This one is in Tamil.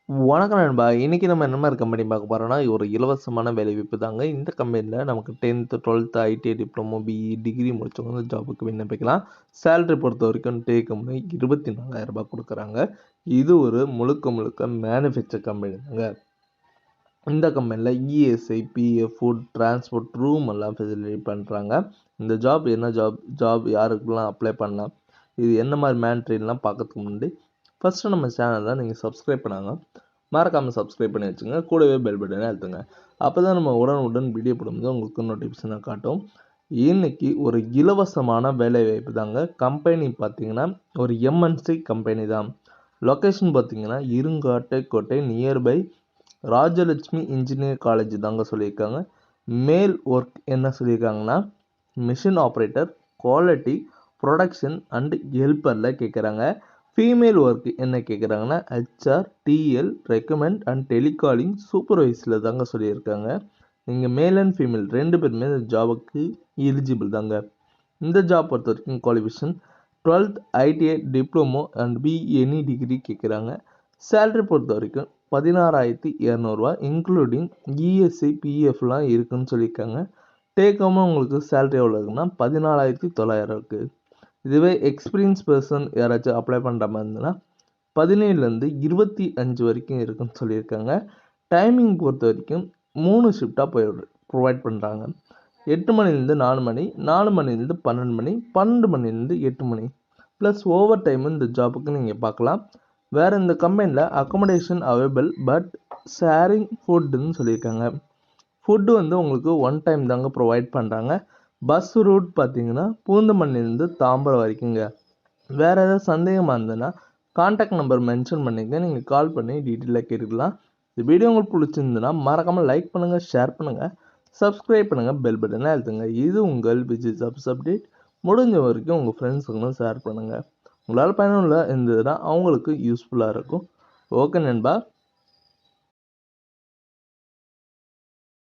வணக்கம் நண்பா. இன்னைக்கு நம்ம என்ன மாரி கம்பெனி பார்க்க போறோம்னா, ஒரு இலவசமான வேலைவாய்ப்பு தாங்க. இந்த கம்பெனில நமக்கு 10த், 12த் ஐடிஐ டிப்ளமோ, பிஇ, டிகிரி முடிச்சவங்க இந்த ஜாபுக்கு விண்ணப்பிக்கலாம். சேலரி பொறுத்தவரைக்கும் டேக் ஹோம் ரூ. 24,000 குடுக்குறாங்க. இது ஒரு முழுக்க முழுக்க மேனுஃபேக்சர் கம்பெனி தாங்க. இந்த கம்பெனில ESI, PF, food, transport, room எல்லாம் ஃபெசிலிட்டி பண்றாங்க. இந்த ஜாப் என்ன ஜாப் யாருக்கெல்லாம் அப்ளை பண்ணலாம்? இது என்ன மாரி மேண்ட்ரின்லாம் பார்க்கறதுக்கு முன்னாடி, ஃபர்ஸ்ட் நம்ம சேனலை நீங்க சப்ஸ்கிரைப் பண்ணாங்க மறக்காமல் சப்ஸ்கிரைப் பண்ணி வச்சுங்க. கூடவே பெல் பட்டனை அழுத்துங்க. அப்போ தான் நம்ம உடனுக்குடன் வீடியோ போடும்போது உங்களுக்கு நோட்டிஃபிகேஷனாக காட்டும். இன்னைக்கு ஒரு இலவசமான வேலைவாய்ப்பு தாங்க. கம்பெனி பார்த்தீங்கன்னா ஒரு எம்என்சி கம்பெனி தான். லொக்கேஷன் பார்த்தீங்கன்னா Irungattukottai nearby Rajalakshmi engineer college தாங்க சொல்லியிருக்காங்க. மேல் ஒர்க் என்ன சொல்லியிருக்காங்கன்னா machine operator, quality, production and ஹெல்ப்பரில் கேட்குறாங்க. ஃபீமேல் ஒர்க் என்ன கேட்குறாங்கன்னா HR, TL, recommend and telecalling சூப்பர்வைஸில் தாங்க சொல்லியிருக்காங்க. நீங்கள் மேல் அண்ட் ஃபீமேல் 2 பேருமே இந்த ஜாபுக்கு எலிஜிபிள் தாங்க. இந்த ஜாப் பொறுத்த வரைக்கும் qualification 12th ITI diploma and BE any degree கேட்குறாங்க. சேலரி பொறுத்த வரைக்கும் 16,200 இன்க்ளூடிங் இஎஸ்ஐ, பிஎஃப்லாம் இருக்குன்னு சொல்லியிருக்காங்க. டேக் ஹோமாக உங்களுக்கு சேலரி எவ்வளோ இருக்குன்னா 14,900 இருக்குது. இதுவே எக்ஸ்பீரியன்ஸ் பர்சன் யாராச்சும் அப்ளை பண்ணுற மாதிரி இருந்ததுன்னா 17லேருந்து 25 வரைக்கும் இருக்குன்னு சொல்லியிருக்காங்க. டைமிங் பொறுத்த வரைக்கும் 3 ஷிஃப்டாக ப்ரொவைட் பண்ணுறாங்க. 8 மணிலேருந்து 4 மணி, 4 மணிலேருந்து 12 மணி, 12 மணிலேருந்து 8 மணி ப்ளஸ் ஓவர் டைம் இந்த ஜாபுக்கு நீங்கள் பார்க்கலாம். வேறு இந்த கம்பெனியில் அக்கமடேஷன் அவைலபிள் பட் ஷேரிங் ஃபுட்டுன்னு சொல்லியிருக்காங்க. ஃபுட்டு உங்களுக்கு ஒன் டைம் தாங்க ப்ரொவைட் பண்ணுறாங்க. பஸ் ரூட் பார்த்தீங்கன்னா பூந்தமல்லிலேருந்து தாம்பரம் வரைக்குங்க. வேறு ஏதாவது சந்தேகமாக இருந்ததுன்னா கான்டாக்ட் நம்பர் மென்ஷன் பண்ணிங்க, நீங்கள் கால் பண்ணி டீட்டெயிலாக கேட்டுக்கலாம். இந்த வீடியோ உங்களுக்கு பிடிச்சிருந்துன்னா மறக்காமல் லைக் பண்ணுங்கள், ஷேர் பண்ணுங்கள், சப்ஸ்கிரைப் பண்ணுங்கள், பெல் பட்டனை அழுத்துங்க. இது உங்கள் ஜாப்ஸ் அப்டேட். முடிஞ்ச வரைக்கும் உங்கள் ஃப்ரெண்ட்ஸுங்களும் ஷேர் பண்ணுங்கள். உங்களால் பயனுள்ள இருந்ததுன்னா அவங்களுக்கு யூஸ்ஃபுல்லாக இருக்கும். ஓகே நண்பா.